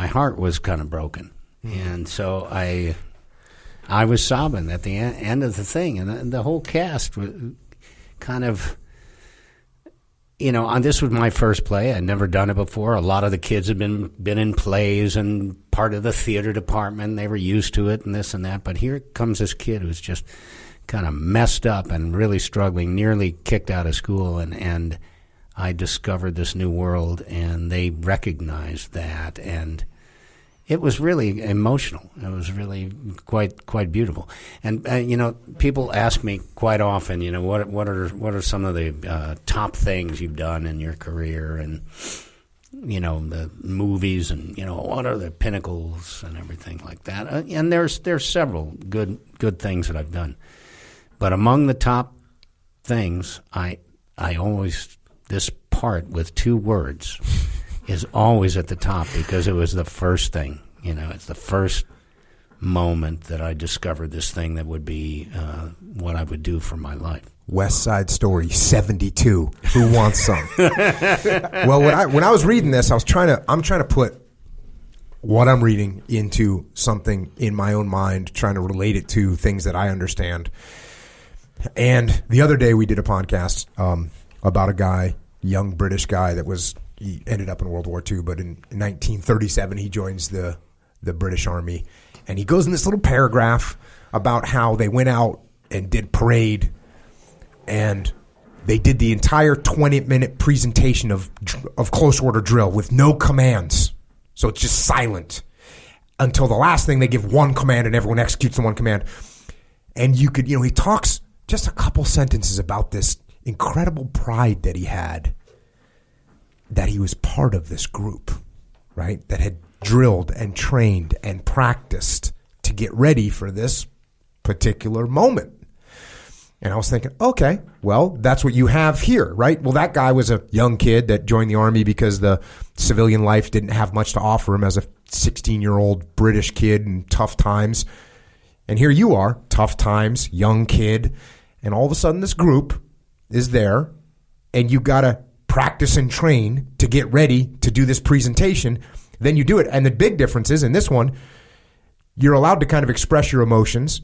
heart was kind of broken. And so I was sobbing at the end of the thing, and the whole cast was kind of, this was my first play. I'd never done it before. A lot of the kids had been in plays and part of the theater department. They were used to it and this and that. But here comes this kid who's just kind of messed up and really struggling, nearly kicked out of school, and I discovered this new world, and they recognized that, and it was really emotional. It was really quite beautiful. And people ask me quite often, what are some of the top things you've done in your career, and the movies, and what are the pinnacles and everything like that. And there's several good things that I've done, but among the top things, I always, this part with 2 words is always at the top, because it was the first thing. It's the first moment that I discovered this thing that would be what I would do for my life. West Side Story 72. Who wants some? Well, when I was reading this, I'm trying to put what I'm reading into something in my own mind, trying to relate it to things that I understand. And the other day we did a podcast about a guy, young British guy he ended up in World War II, but in 1937 he joins the British Army, and he goes in this little paragraph about how they went out and did parade, and they did the entire 20-minute presentation of close order drill with no commands. So it's just silent until the last thing. They give one command and everyone executes the one command. And he talks just a couple sentences about this incredible pride that he had, that he was part of this group, right? That had drilled and trained and practiced to get ready for this particular moment. And I was thinking, okay, well, that's what you have here, right? Well, that guy was a young kid that joined the Army because the civilian life didn't have much to offer him as a 16-year-old British kid in tough times. And here you are, tough times, young kid, and all of a sudden this group is there, and you got to practice and train to get ready to do this presentation. Then you do it. And the big difference is in this one, you're allowed to kind of express your emotions.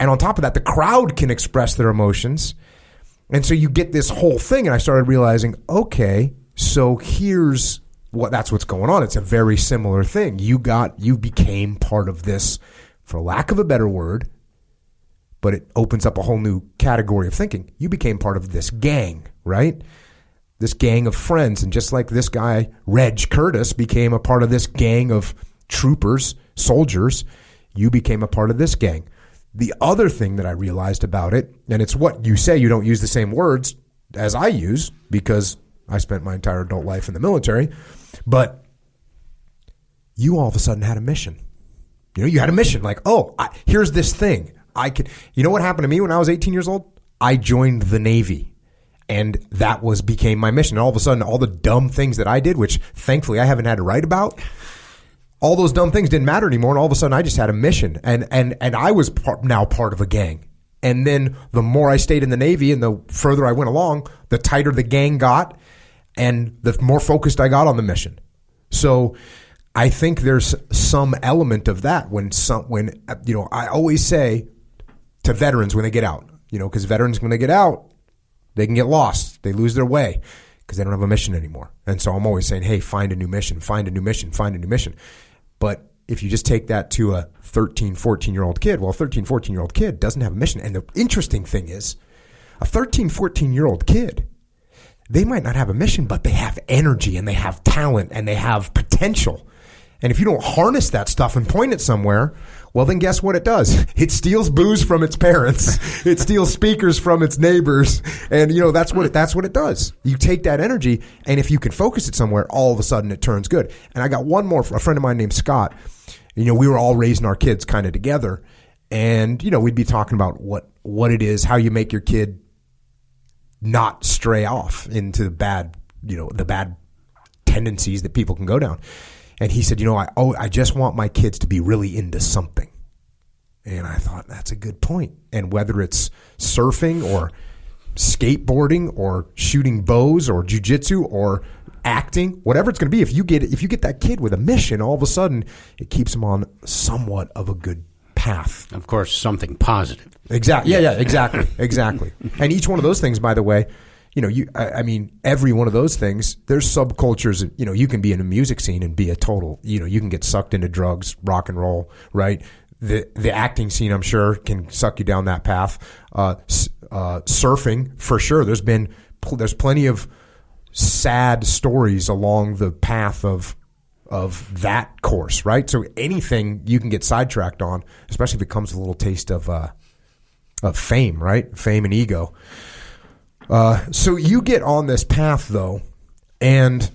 And on top of that, the crowd can express their emotions. And so you get this whole thing. And I started realizing, okay, so that's what's going on. It's a very similar thing. You became part of this, for lack of a better word, but it opens up a whole new category of thinking. You became part of this gang, right? This gang of friends. And just like this guy, Reg Curtis, became a part of this gang of troopers, soldiers, you became a part of this gang. The other thing that I realized about it, and it's what you say, you don't use the same words as I use because I spent my entire adult life in the military, but you all of a sudden had a mission. You had a mission like, here's this thing. You know what happened to me when I was 18 years old? I joined the Navy. And that became my mission. And all of a sudden, all the dumb things that I did, which thankfully I haven't had to write about, all those dumb things didn't matter anymore. And all of a sudden, I just had a mission. And I was now part of a gang. And then the more I stayed in the Navy and the further I went along, the tighter the gang got and the more focused I got on the mission. So I think there's some element of that when I always say to veterans when they get out, because veterans, when they get out, they can get lost. They lose their way because they don't have a mission anymore. And so I'm always saying, hey, find a new mission, find a new mission, find a new mission. But if you just take that to a 13, 14-year-old kid, well, a 13, 14-year-old kid doesn't have a mission. And the interesting thing is, a 13, 14-year-old kid, they might not have a mission, but they have energy and they have talent and they have potential. And if you don't harness that stuff and point it somewhere, well, then guess what it does? It steals booze from its parents. It steals speakers from its neighbors. And, that's what it does. You take that energy, and if you can focus it somewhere, all of a sudden it turns good. And I got one more, a friend of mine named Scott. We were all raising our kids kind of together. And, we'd be talking about what it is, how you make your kid not stray off into the bad tendencies that people can go down. And he said, I just want my kids to be really into something. And I thought, that's a good point. And whether it's surfing or skateboarding or shooting bows or jujitsu or acting, whatever it's going to be. If you get that kid with a mission, all of a sudden it keeps him on somewhat of a good path. Of course, something positive. Exactly. Yeah, exactly. And each one of those things, by the way, I mean, every one of those things, there's subcultures. You can be in a music scene and be a total, you can get sucked into drugs, rock and roll, right? The acting scene, I'm sure, can suck you down that path. Surfing, for sure. There's plenty of sad stories along the path of that course, right? So anything you can get sidetracked on, especially if it comes with a little taste of fame, right? Fame and ego. So you get on this path though, and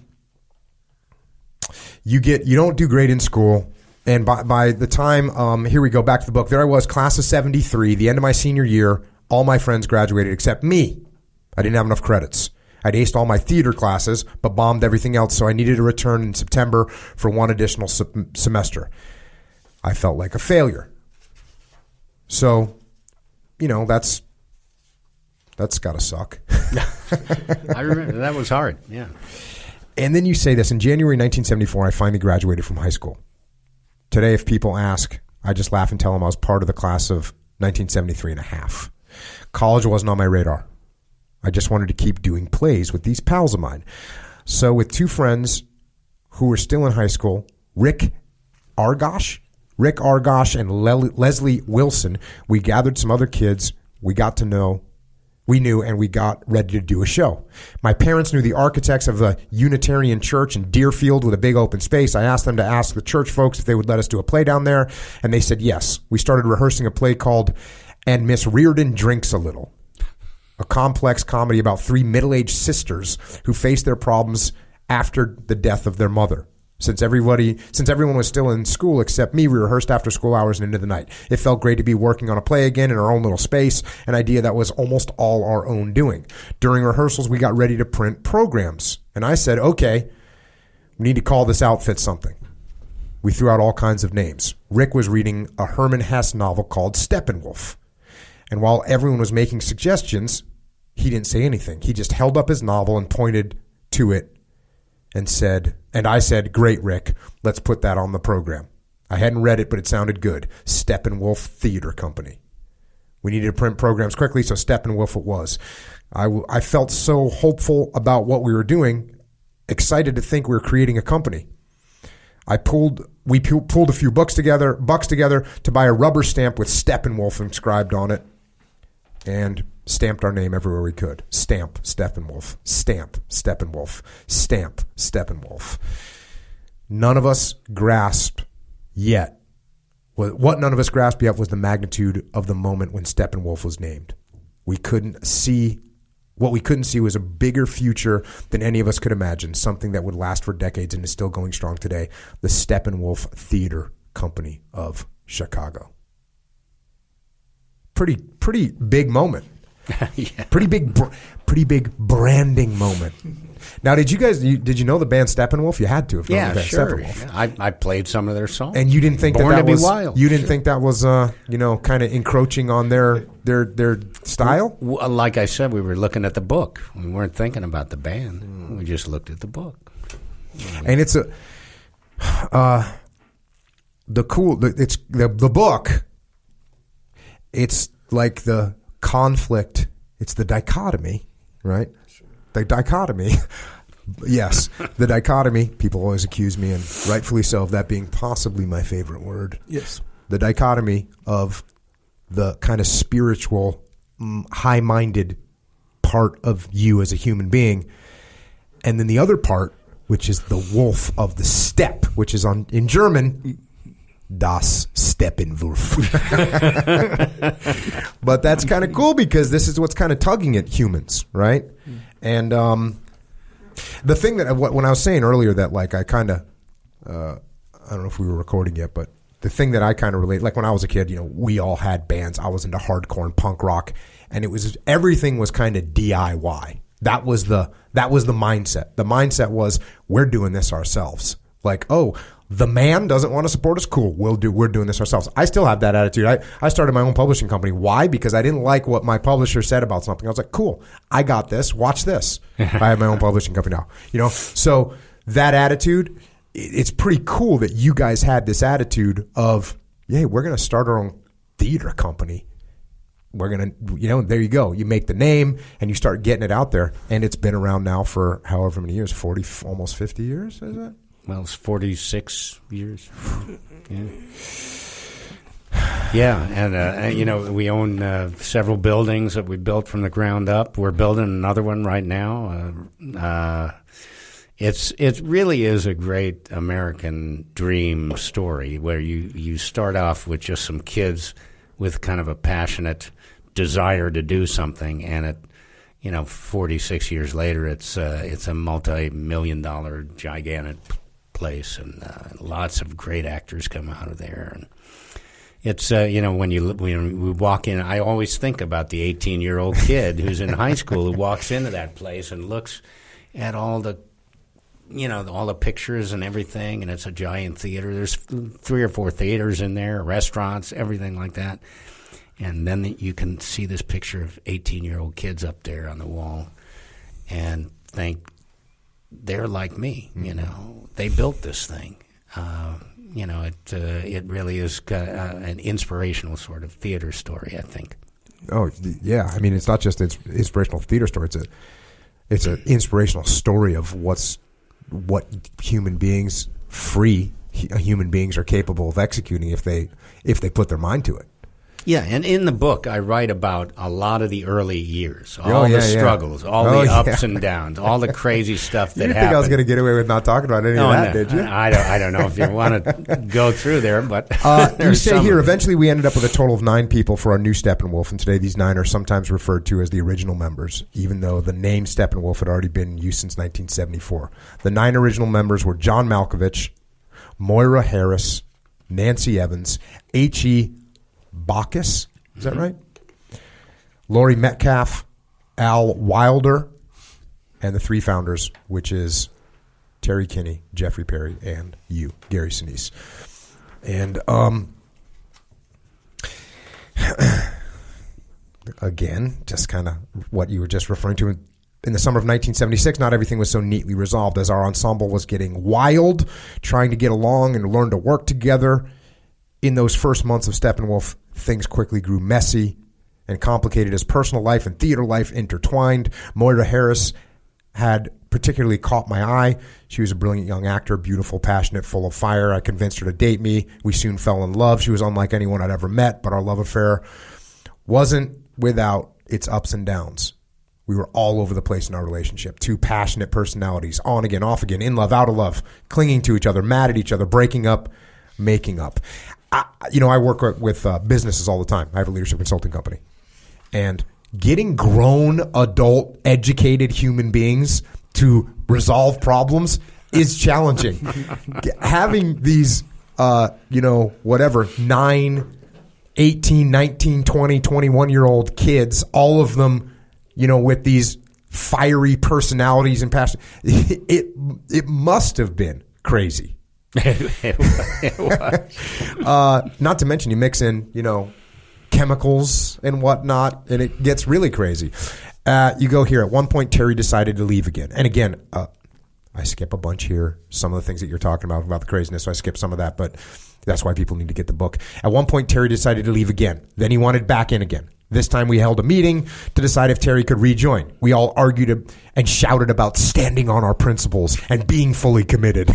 you don't do great in school. And by the time, here we go, back to the book. There I was, class of 73, the end of my senior year. All my friends graduated except me. I didn't have enough credits. I'd aced all my theater classes, but bombed everything else, so I needed to return in September for one additional semester. I felt like a failure. So, that's got to suck. I remember. That was hard, yeah. And then you say this, in January 1974, I finally graduated from high school. Today, if people ask, I just laugh and tell them I was part of the class of 1973 and a half. College wasn't on my radar. I just wanted to keep doing plays with these pals of mine. So with two friends who were still in high school, Rick Argosh and Leslie Wilson, we gathered some other kids we knew, and we got ready to do a show. My parents knew the architects of a Unitarian church in Deerfield with a big open space. I asked them to ask the church folks if they would let us do a play down there, and they said yes. We started rehearsing a play called And Miss Reardon Drinks a Little, a complex comedy about three middle-aged sisters who face their problems after the death of their mother. Since everyone was still in school except me, we rehearsed after school hours and into the night. It felt great to be working on a play again in our own little space, an idea that was almost all our own doing. During rehearsals, we got ready to print programs. And I said, okay, we need to call this outfit something. We threw out all kinds of names. Rick was reading a Herman Hesse novel called Steppenwolf. And while everyone was making suggestions, he didn't say anything. He just held up his novel and pointed to it and I said, great, Rick, let's put that on the program. I hadn't read it, but it sounded good. Steppenwolf Theater Company. We needed to print programs quickly, so Steppenwolf it was. I felt so hopeful about what we were doing, excited to think we were creating a company. We pulled a few bucks together to buy a rubber stamp with Steppenwolf inscribed on it, and stamped our name everywhere we could. Stamp Steppenwolf. Stamp Steppenwolf. Stamp Steppenwolf. None of us grasped yet. What none of us grasped yet was the magnitude of the moment when Steppenwolf was named. What we couldn't see was a bigger future than any of us could imagine, something that would last for decades and is still going strong today. The Steppenwolf Theater Company of Chicago. Pretty big moment. Yeah. Pretty big branding moment. Now, did you know the band Steppenwolf? You had to have known the band sure. Steppenwolf. Yeah, I played some of their songs. And you didn't think Born that to was be Wild. You didn't think that was kind of encroaching on their style? Well, like I said, we were looking at the book. We weren't thinking about the band. We just looked at the book. And it's the book. It's like the conflict. It's the dichotomy, right? Sure. The dichotomy. Yes, the dichotomy. People always accuse me, and rightfully so, of that being possibly my favorite word. Yes. The dichotomy of the kind of spiritual, high-minded part of you as a human being, and then the other part, which is the wolf of the steppe, which is in German, Das Steppenwolf. But that's kind of cool because this is what's kind of tugging at humans, right? And the thing that when I was saying earlier that like I kind of I don't know if we were recording yet, but the thing that I kind of relate, like when I was a kid, we all had bands. I was into hardcore and punk rock, and everything was kind of DIY. That was the mindset. The mindset was we're doing this ourselves. Like, oh, The man doesn't want to support us. Cool. We're doing this ourselves. I still have that attitude. I started my own publishing company. Why? Because I didn't like what my publisher said about something. I was like, cool. I got this. Watch this. I have my own publishing company now. So that attitude, it's pretty cool that you guys had this attitude of, yeah, we're going to start our own theater company. We're going to, there you go. You make the name and you start getting it out there. And it's been around now for however many years, 40, almost 50 years, is it? Well, it's 46 years. Yeah, and we own several buildings that we built from the ground up. We're building another one right now. It really is a great American dream story where you start off with just some kids with kind of a passionate desire to do something, and 46 years later, it's a multi-million-dollar gigantic place, and lots of great actors come out of there. And it's when we walk in, I always think about the 18-year-old kid who's in high school who walks into that place and looks at all the pictures and everything, and it's a giant theater. There's 3 or 4 theaters in there, restaurants, everything like that. And then you can see this picture of 18-year-old kids up there on the wall and think, they're like me, They built this thing. It really is an inspirational sort of theater story, I think. Oh, yeah. I mean, it's not just an inspirational theater story. It's an inspirational story of what human beings, free human beings, are capable of executing if they put their mind to it. Yeah, and in the book, I write about a lot of the early years, all the struggles, all the ups and downs, all the crazy stuff that happened. You didn't think I was going to get away with not talking about any of that, did you? I don't know if you want to go through there, but you say here, eventually we ended up with a total of 9 people for our new Steppenwolf, and today these 9 are sometimes referred to as the original members, even though the name Steppenwolf had already been in use since 1974. The 9 original members were John Malkovich, Moira Harris, Nancy Evans, H.E. Bacchus, is that right? Laurie Metcalf, Al Wilder, and the 3 founders, which is Terry Kinney, Jeffrey Perry, and you, Gary Sinise. And again, just kind of what you were just referring to. In the summer of 1976, not everything was so neatly resolved as our ensemble was getting wild, trying to get along and learn to work together. In those first months of Steppenwolf, things quickly grew messy and complicated as personal life and theater life intertwined. Moira Harris had particularly caught my eye. She was a brilliant young actor, beautiful, passionate, full of fire. I convinced her to date me. We soon fell in love. She was unlike anyone I'd ever met, but our love affair wasn't without its ups and downs. We were all over the place in our relationship. 2 passionate personalities, on again, off again, in love, out of love, clinging to each other, mad at each other, breaking up, making up. I work with businesses all the time. I have a leadership consulting company. And getting grown, adult, educated human beings to resolve problems is challenging. Having these, 9, 18, 19, 20, 21-year-old kids, all of them, with these fiery personalities and passion, it must have been crazy. It was. Not to mention you mix in, chemicals and whatnot, and it gets really crazy. You go here. At one point, Terry decided to leave again. And again, I skip a bunch here. Some of the things that you're talking about the craziness, so I skip some of that, but that's why people need to get the book. At one point, Terry decided to leave again. Then he wanted back in again. This time we held a meeting to decide if Terry could rejoin. We all argued and shouted about standing on our principles and being fully committed.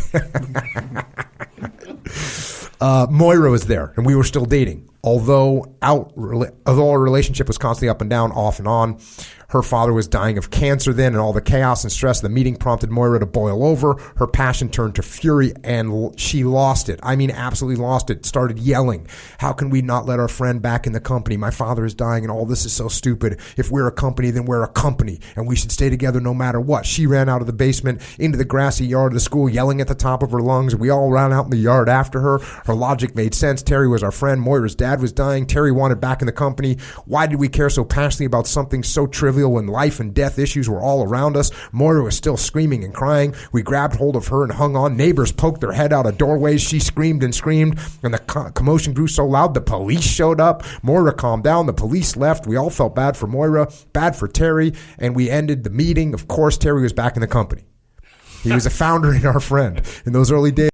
Moira was there, and we were still dating. Although our relationship was constantly up and down, off and on, her father was dying of cancer then, and all the chaos and stress of the meeting prompted Moira to boil over. Her passion turned to fury, and she lost it. I mean, absolutely lost it. Started yelling, "How can we not let our friend back in the company? My father is dying, and all this is so stupid. If we're a company, then we're a company, and we should stay together no matter what." She ran out of the basement into the grassy yard of the school, yelling at the top of her lungs. We all ran out in the yard after her. Her logic made sense. Terry was our friend. Moira's dad dad was dying. Terry wanted back in the company. Why did we care so passionately about something so trivial when life and death issues were all around us? Moira was still screaming and crying. We grabbed hold of her and hung on. Neighbors poked their head out of doorways. She screamed and screamed, and the commotion grew so loud the police showed up. Moira calmed down. The police left. We all felt bad for Moira, bad for Terry, and we ended the meeting. Of course, Terry was back in the company. He was a founder and our friend in those early days.